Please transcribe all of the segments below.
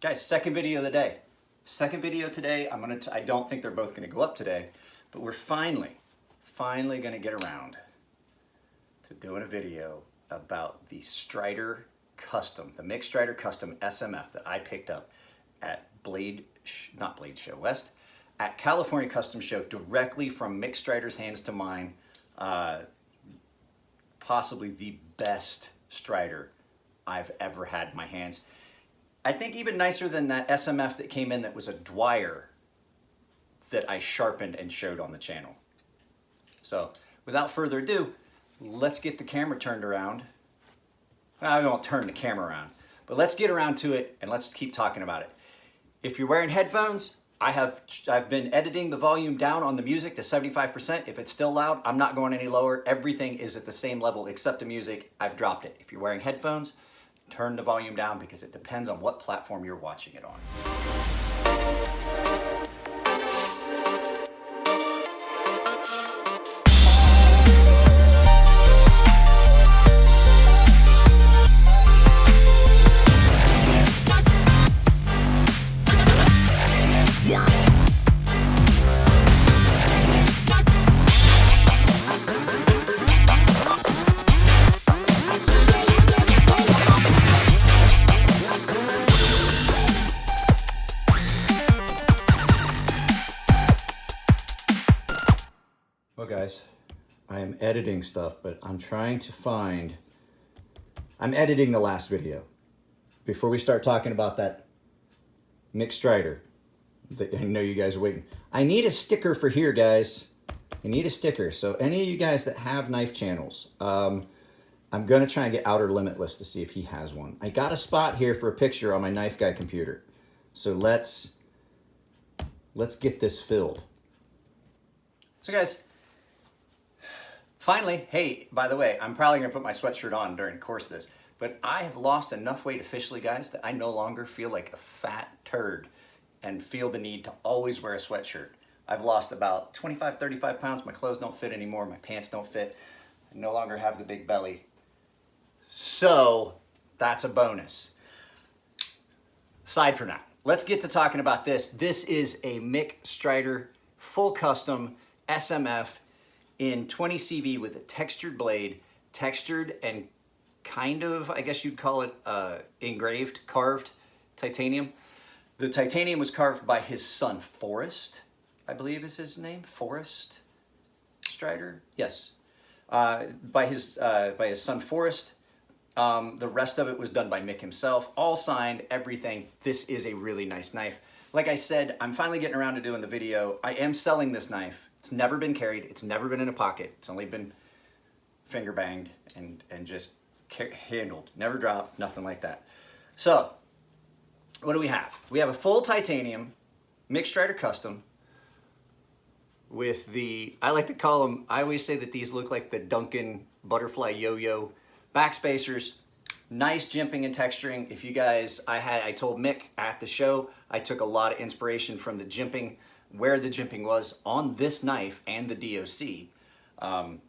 Guys, second video of the day. Second video today. I don't think they're both gonna go up today, but we're finally gonna get around to doing a video about the Strider Custom, the Mick Strider Custom SMF that I picked up at West, at California Custom Show, directly from Mick Strider's hands to mine. Possibly the best Strider I've ever had in my hands. I think even nicer than that SMF that came in that was a Dwyer that I sharpened and showed on the channel. So without further ado, let's get the camera turned around. Well, I won't turn the camera around, but let's get around to it and let's keep talking about it. If you're wearing headphones, I've been editing the volume down on the music to 75%. If it's still loud, I'm not going any lower. Everything is at the same level except the music. I've dropped it. If you're wearing headphones, turn the volume down because it depends on what platform you're watching it on. Well guys, I am editing stuff, but I'm editing the last video. Before we start talking about that Mick Strider, I know you guys are waiting. I need a sticker for here, guys. I need a sticker. So any of you guys that have knife channels, I'm gonna try and get Outer Limitless to see if he has one. I got a spot here for a picture on my Knife Guy computer. So let's get this filled. So guys, finally, hey, by the way, I'm probably gonna put my sweatshirt on during the course of this, but I have lost enough weight officially, guys, that I no longer feel like a fat turd and feel the need to always wear a sweatshirt. I've lost about 25, 35 pounds. My clothes don't fit anymore. My pants don't fit. I no longer have the big belly. So that's a bonus. Aside from that, let's get to talking about this. This is a Mick Strider full custom SMF in 20 CV with a textured blade, textured and kind of, I guess you'd call it engraved, carved titanium. The titanium was carved by his son, Forrest, I believe is his name, Forrest Strider? Yes, by his son, Forrest. The rest of it was done by Mick himself, all signed, everything. This is a really nice knife. Like I said, I'm finally getting around to doing the video. I am selling this knife. It's never been carried. It's never been in a pocket. It's only been finger banged and just handled. Never dropped, nothing like that. So, what do we have? We have a full titanium Mick Strider Custom with the, I like to call them, I always say that these look like the Duncan butterfly yo-yo backspacers. Nice jimping and texturing. If you guys, I told Mick at the show, I took a lot of inspiration from the jimping, where the jimping was on this knife and the DOC.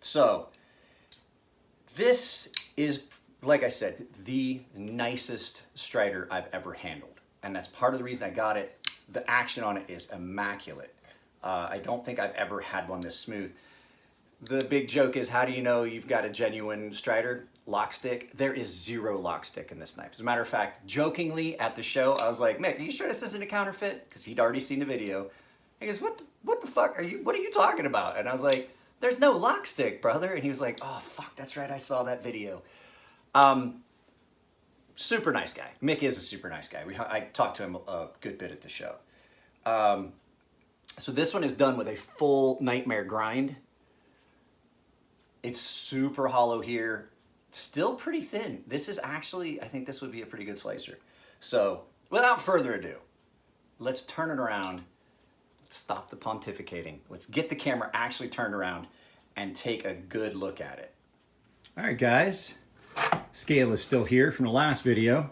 So this is, like I said, the nicest Strider I've ever handled. And that's part of the reason I got it. The action on it is immaculate. I don't think I've ever had one this smooth. The big joke is, how do you know you've got a genuine Strider? Lock stick. There is zero lock stick in this knife. As a matter of fact, jokingly at the show, I was like, Mick, are you sure this isn't a counterfeit? Because he'd already seen the video. He goes, what the fuck what are you talking about? And I was like, there's no lock stick, brother. And he was like, oh, fuck, that's right, I saw that video. Super nice guy. Mick is a super nice guy. I talked to him a good bit at the show. So this one is done with a full Nightmare grind. It's super hollow here. Still pretty thin. This is actually, I think this would be a pretty good slicer. So without further ado, let's turn it around. Let's stop the pontificating. Let's get the camera actually turned around and take a good look at it. All right, guys. Scale is still here from the last video.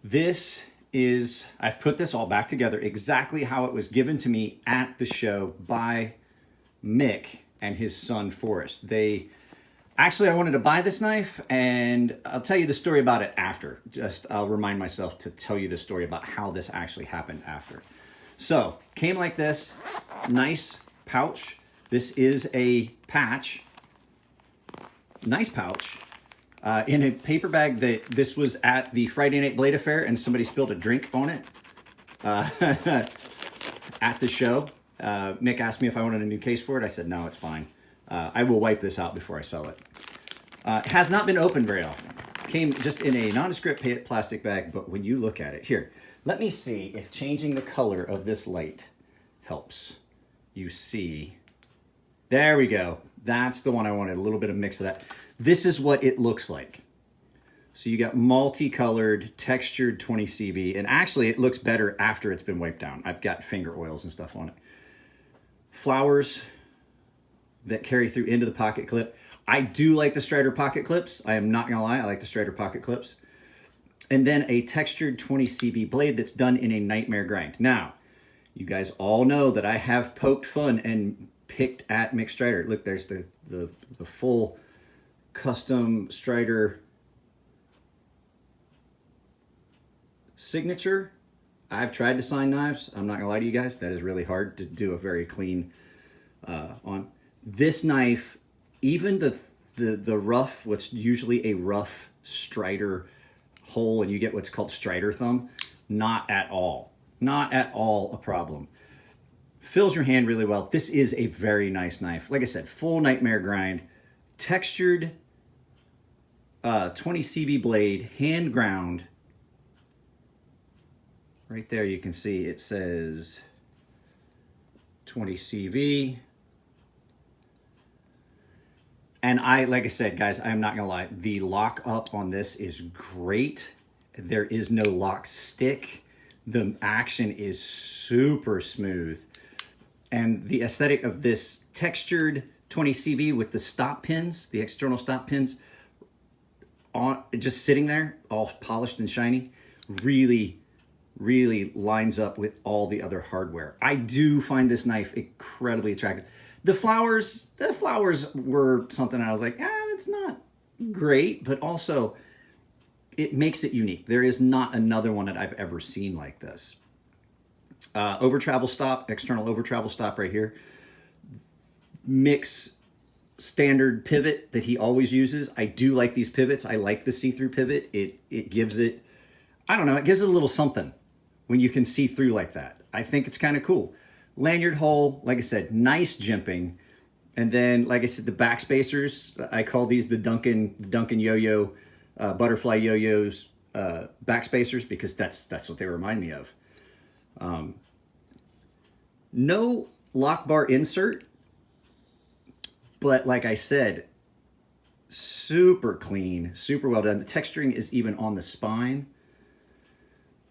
This is, I've put this all back together exactly how it was given to me at the show by Mick and his son Forrest. Actually, I wanted to buy this knife, and I'll tell you the story about it after. I'll remind myself to tell you the story about how this actually happened after. So, came like this, nice pouch. This is a patch, nice pouch, in a paper bag. This was at the Friday Night Blade Affair, and somebody spilled a drink on it at the show. Mick asked me if I wanted a new case for it. I said, no, it's fine. I will wipe this out before I sell it. Has not been opened very often. Came just in a nondescript plastic bag, but when you look at it, here, let me see if changing the color of this light helps. You see, there we go. That's the one I wanted, a little bit of mix of that. This is what it looks like. So you got multicolored, textured 20 CV, and actually it looks better after it's been wiped down. I've got finger oils and stuff on it. Flowers that carry through into the pocket clip. I do like the Strider pocket clips. I am not gonna lie, I like the Strider pocket clips. And then a textured 20 CV blade that's done in a nightmare grind. Now, you guys all know that I have poked fun and picked at Mick Strider. Look, there's the full custom Strider signature. I've tried to sign knives. I'm not gonna lie to you guys, that is really hard to do a very clean on. This knife, even the rough, what's usually a rough Strider hole, and you get what's called Strider thumb, not at all a problem. Fills your hand really well. This is a very nice knife. Like I said, full nightmare grind, textured 20 CV blade, hand ground. Right there you can see it says 20 CV. And like I said, guys, I'm not gonna lie, the lock up on this is great. There is no lock stick. The action is super smooth. And the aesthetic of this textured 20 CV with the stop pins, the external stop pins, on just sitting there, all polished and shiny, really, really lines up with all the other hardware. I do find this knife incredibly attractive. The flowers were something I was like, that's not great, but also it makes it unique. There is not another one that I've ever seen like this. Over travel stop, external over travel stop right here. Mick's standard pivot that he always uses. I do like these pivots. I like the see-through pivot. It gives it, I don't know, it gives it a little something when you can see through like that. I think it's kind of cool. Lanyard hole, like I said, nice jimping. And then, like I said, the back spacers, I call these the Duncan yo-yo, butterfly yo-yos back spacers, because that's what they remind me of. No lock bar insert, but like I said, super clean, super well done. The texturing is even on the spine.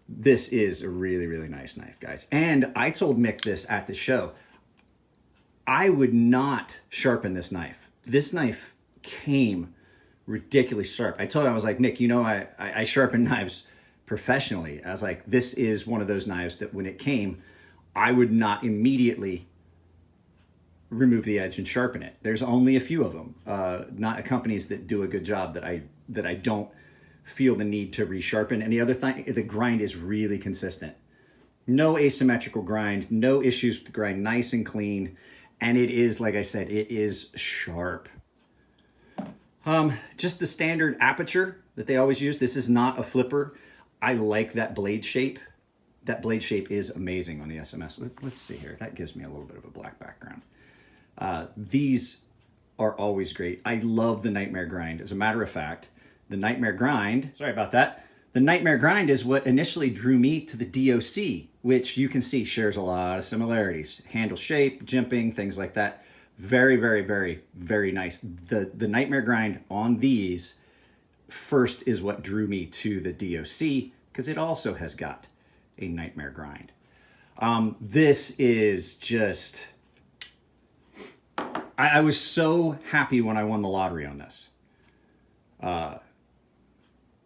This is a really, really nice knife, guys. And I told Mick this at the show. I would not sharpen this knife. This knife came ridiculously sharp. I told him, I was like, Mick, you know, I sharpen knives professionally. I was like, this is one of those knives that when it came, I would not immediately remove the edge and sharpen it. There's only a few of them, not companies that do a good job that I don't feel the need to resharpen. And the other thing, the grind is really consistent. No asymmetrical grind, no issues with the grind, nice and clean. And it is, like I said, it is sharp. Just the standard aperture that they always use. This is not a flipper. I like that blade shape. That blade shape is amazing on the SMF. Let's see here. That gives me a little bit of a black background. These are always great. I love the Nightmare Grind. As a matter of fact, the Nightmare Grind, sorry about that. The Nightmare Grind is what initially drew me to the DOC, which you can see shares a lot of similarities. Handle shape, jimping, things like that. Very, very, very, very nice. The Nightmare Grind on these first is what drew me to the DOC, because it also has got a Nightmare Grind. This is just, I was so happy when I won the lottery on this.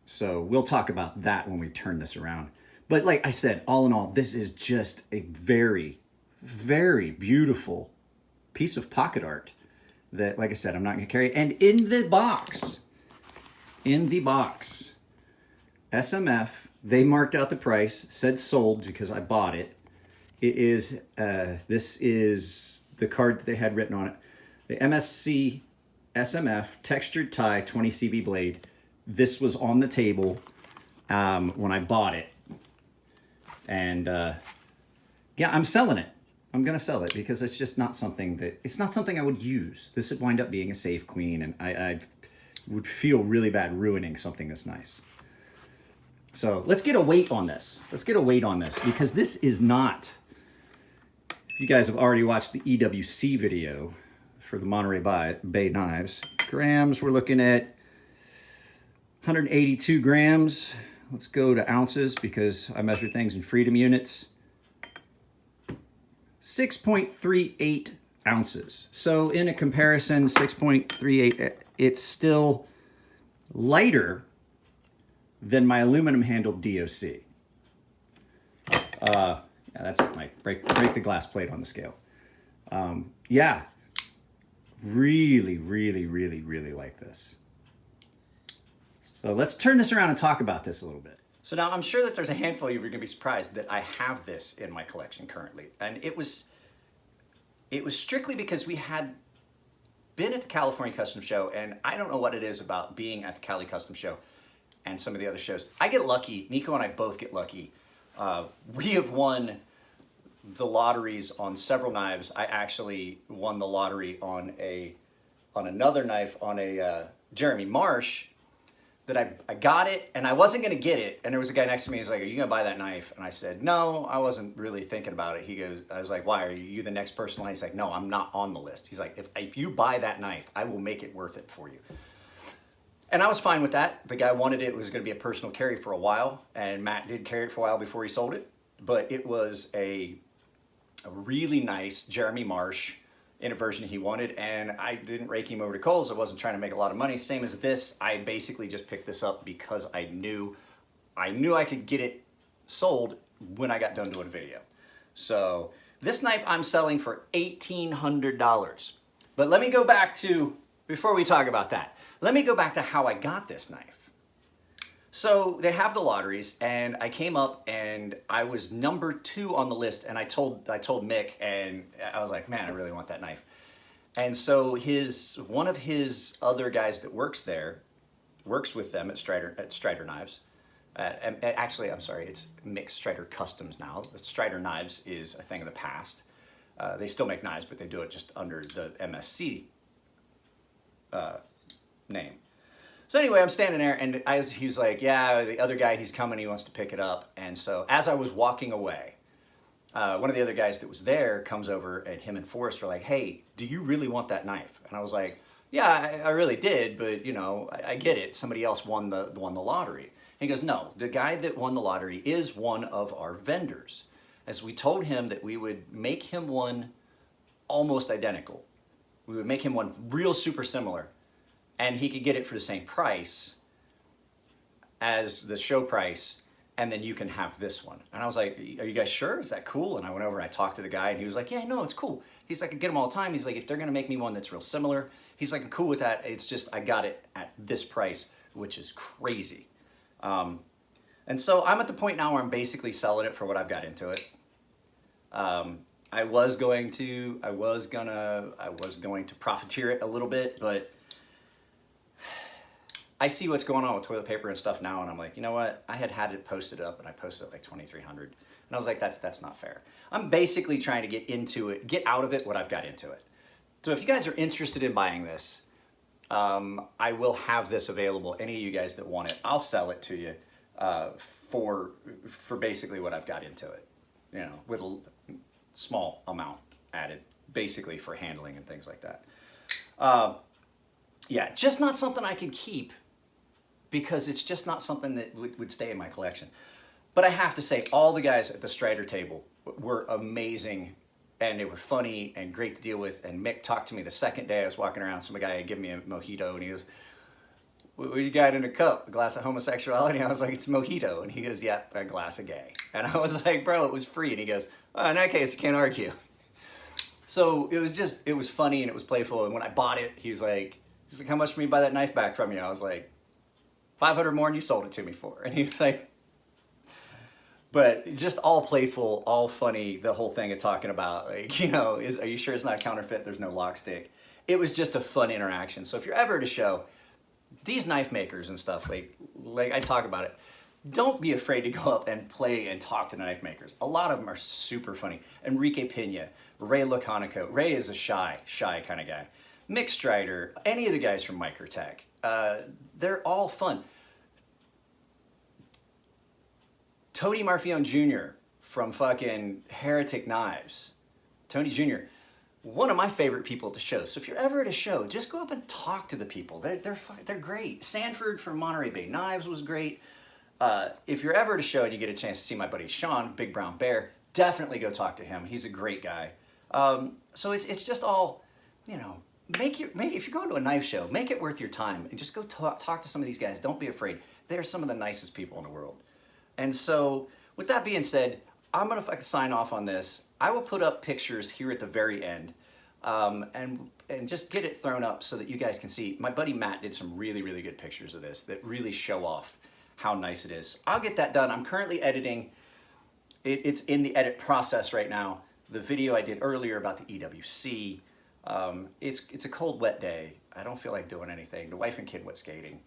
So we'll talk about that when we turn this around. But like I said, all in all, this is just a very, very beautiful piece of pocket art that, like I said, I'm not going to carry. And in the box, SMF, they marked out the price, said sold because I bought it. It is, this is the card that they had written on it. The MSC SMF textured tie 20 CV blade. This was on the table when I bought it. And yeah, I'm selling it. I'm going to sell it because it's just not something I would use. This would wind up being a safe queen, and I would feel really bad ruining something this nice. So let's get a weight on this. Because this is not, if you guys have already watched the EWC video for the Monterey Bay knives, grams, we're looking at 182 grams. Let's go to ounces because I measure things in freedom units. 6.38 ounces. So in a comparison, 6.38, it's still lighter than my aluminum handled DOC. Yeah, that's it, Mike. Break the glass plate on the scale. Yeah, really, really, really, really like this. So let's turn this around and talk about this a little bit. So now I'm sure that there's a handful of you who are going to be surprised that I have this in my collection currently. And it was strictly because we had been at the California Custom Show, and I don't know what it is about being at the Cali Custom Show and some of the other shows. I get lucky. Nico and I both get lucky. We have won the lotteries on several knives. I actually won the lottery on another knife, on a Jeremy Marsh, that I got it, and I wasn't gonna get it, and there was a guy next to me, he's like, are you gonna buy that knife? And I said, no, I wasn't really thinking about it. He goes, I was like, why, are you the next person on? He's like, no, I'm not on the list. He's like, if you buy that knife, I will make it worth it for you. And I was fine with that. The guy wanted it. It was gonna be a personal carry for a while, and Matt did carry it for a while before he sold it, but it was a really nice Jeremy Marsh in a version he wanted, and I didn't rake him over to Kohl's. I wasn't trying to make a lot of money. Same as this, I basically just picked this up because I knew I could get it sold when I got done doing a video. So this knife I'm selling for $1,800. But let me go back to, before we talk about that, let me go back to how I got this knife. So they have the lotteries, and I came up and I was number 2 on the list, and I told Mick, and I was like, man, I really want that knife. And so one of his other guys that works with them at Strider Knives. Actually, I'm sorry, it's Mick Strider Customs now. Strider Knives is a thing of the past. They still make knives, but they do it just under the MSC name. So anyway, I'm standing there, and he's like, yeah, the other guy, he's coming, he wants to pick it up. And so as I was walking away, one of the other guys that was there comes over, and him and Forrest were like, hey, do you really want that knife? And I was like, yeah, I really did, but you know, I get it. Somebody else won the lottery. And he goes, no, the guy that won the lottery is one of our vendors. As we told him that we would make him one almost identical. We would make him one real super similar, and he could get it for the same price as the show price, and then you can have this one. And I was like, are you guys sure? Is that cool? And I went over and I talked to the guy, and he was like, yeah, no, it's cool. He's like, I get them all the time. He's like, if they're gonna make me one that's real similar, he's like, I'm cool with that. It's just, I got it at this price, which is crazy. And so I'm at the point now where I'm basically selling it for what I've got into it. I was going to profiteer it a little bit, but I see what's going on with toilet paper and stuff now, and I'm like, you know what? I had it posted up, and I posted it like 2,300, and I was like, that's not fair. I'm basically trying to get into it, get out of it what I've got into it. So if you guys are interested in buying this, I will have this available. Any of you guys that want it, I'll sell it to you for basically what I've got into it, you know, with a small amount added, basically for handling and things like that. Yeah, just not something I can keep, because it's just not something that would stay in my collection. But I have to say, all the guys at the Strider table were amazing, and they were funny and great to deal with. And Mick talked to me the second day I was walking around. Some guy had given me a mojito, and he goes, what you got in a cup? A glass of homosexuality? I was like, it's mojito. And he goes, yep, a glass of gay. And I was like, bro, it was free. And he goes, oh, in that case, I can't argue. So it was funny and it was playful. And when I bought it, he's like, how much for me to buy that knife back from you? I was like, 500 more than you sold it to me for. And he's like, but just all playful, all funny, the whole thing of talking about, like, you know, are you sure it's not counterfeit? There's no lock stick. It was just a fun interaction. So if you're ever at a show, these knife makers and stuff, like I talk about it, don't be afraid to go up and play and talk to the knife makers. A lot of them are super funny. Enrique Pena, Ray Laconico. Ray is a shy kind of guy. Mick Strider, any of the guys from Microtech. They're all fun. Tony Marfione Jr. from fucking Heretic Knives. Tony Jr., one of my favorite people at the show. So if you're ever at a show, just go up and talk to the people. They're great. Sanford from Monterey Bay Knives was great. If you're ever at a show and you get a chance to see my buddy Sean, Big Brown Bear, definitely go talk to him. He's a great guy. So it's just all, you know, if you're going to a knife show, make it worth your time and just go talk to some of these guys. Don't be afraid. They're some of the nicest people in the world. And so with that being said, I'm going to sign off on this. I will put up pictures here at the very end and just get it thrown up so that you guys can see. My buddy Matt did some really, really good pictures of this that really show off how nice it is. I'll get that done. I'm currently editing. It's in the edit process right now. The video I did earlier about the EWC, it's a cold, wet day. I don't feel like doing anything. The wife and kid went skating.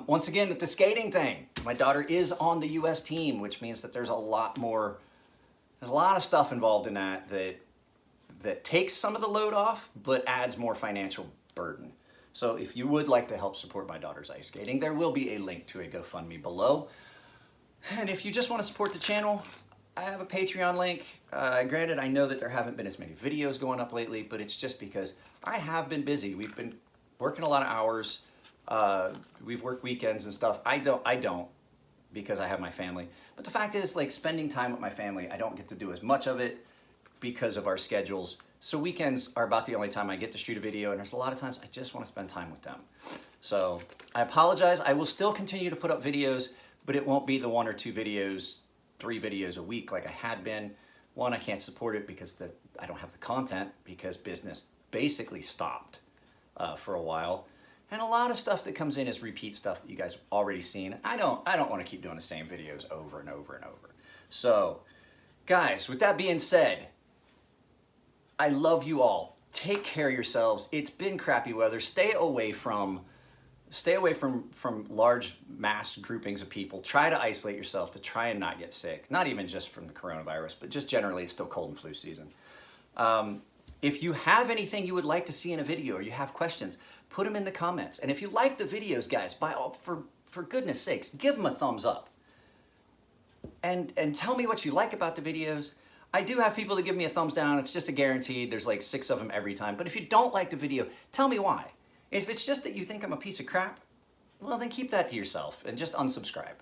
Once again, with the skating thing, my daughter is on the U.S. team, which means that there's a lot of stuff involved in that takes some of the load off, but adds more financial burden. So if you would like to help support my daughter's ice skating, there will be a link to a GoFundMe below. And if you just want to support the channel, I have a Patreon link. Granted, I know that there haven't been as many videos going up lately, but it's just because I have been busy. We've been working a lot of hours. We've worked weekends and stuff. I don't because I have my family. But the fact is, like, spending time with my family, I don't get to do as much of it because of our schedules. So weekends are about the only time I get to shoot a video, and there's a lot of times I just want to spend time with them. So I apologize. I will still continue to put up videos, but it won't be the 1 or 2 videos, 3 videos a week like I had been. One, I can't support it because I don't have the content because business basically stopped for a while. And a lot of stuff that comes in is repeat stuff that you guys have already seen. I don't want to keep doing the same videos over and over and over. So, guys, with that being said, I love you all. Take care of yourselves. It's been crappy weather. Stay away from large mass groupings of people. Try to isolate yourself to try and not get sick. Not even just from the coronavirus, but just generally, it's still cold and flu season. If you have anything you would like to see in a video or you have questions, put them in the comments. And if you like the videos, guys, for goodness sakes, give them a thumbs up. And tell me what you like about the videos. I do have people that give me a thumbs down. It's just a guaranteed. There's like 6 of them every time. But if you don't like the video, tell me why. If it's just that you think I'm a piece of crap, well, then keep that to yourself and just unsubscribe.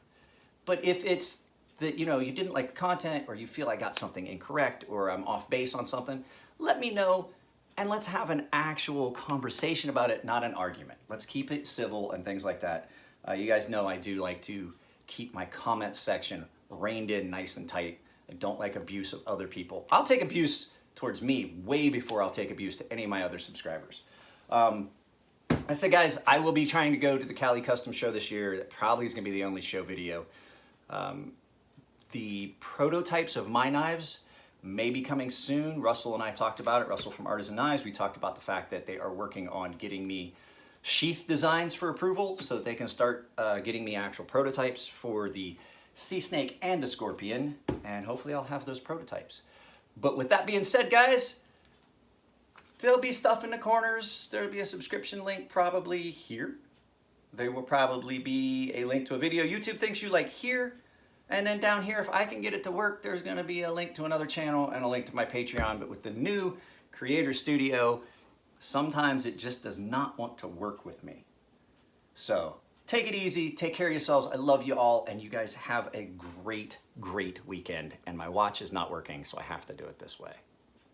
But if it's that, you know, you didn't like the content or you feel I got something incorrect or I'm off base on something, let me know and let's have an actual conversation about it, not an argument. Let's keep it civil and things like that. You guys know I do like to keep my comment section reined in nice and tight. I don't like abuse of other people. I'll take abuse towards me way before I'll take abuse to any of my other subscribers. I said, guys, I will be trying to go to the Cali Custom Show this year. That probably is going to be the only show video. The prototypes of my knives may be coming soon. Russell and I talked about it. Russell from Artisan Knives. We talked about the fact that they are working on getting me sheath designs for approval so that they can start getting me actual prototypes for the Sea Snake and the Scorpion. And hopefully I'll have those prototypes. But with that being said, guys, there'll be stuff in the corners. There'll be a subscription link probably here. There will probably be a link to a video YouTube thinks you like here. And then down here, if I can get it to work, there's going to be a link to another channel and a link to my Patreon. But with the new Creator Studio, sometimes it just does not want to work with me. So take it easy. Take care of yourselves. I love you all. And you guys have a great, great weekend. And my watch is not working, so I have to do it this way.